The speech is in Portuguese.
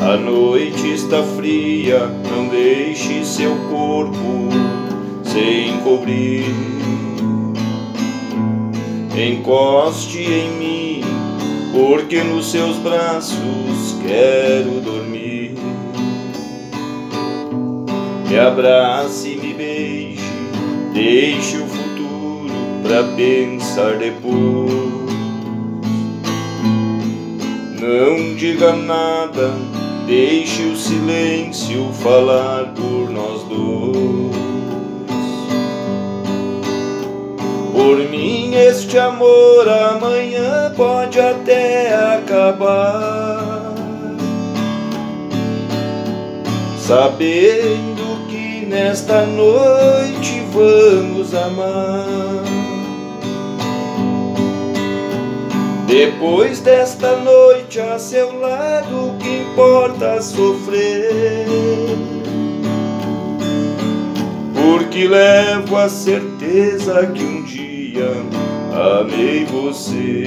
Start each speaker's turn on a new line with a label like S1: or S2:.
S1: A noite está fria, não deixe seu corpo se encobrir. Encoste em mim, porque nos seus braços quero dormir. Me abrace e me beije, deixe o futuro pra pensar depois. Não diga nada, deixe o silêncio falar por nós dois. Por mim este amor amanhã pode até acabar, sabendo que nesta noite vamos amar. Depois desta noite a seu lado, o que importa sofrer, porque levo a certeza que um dia amei você.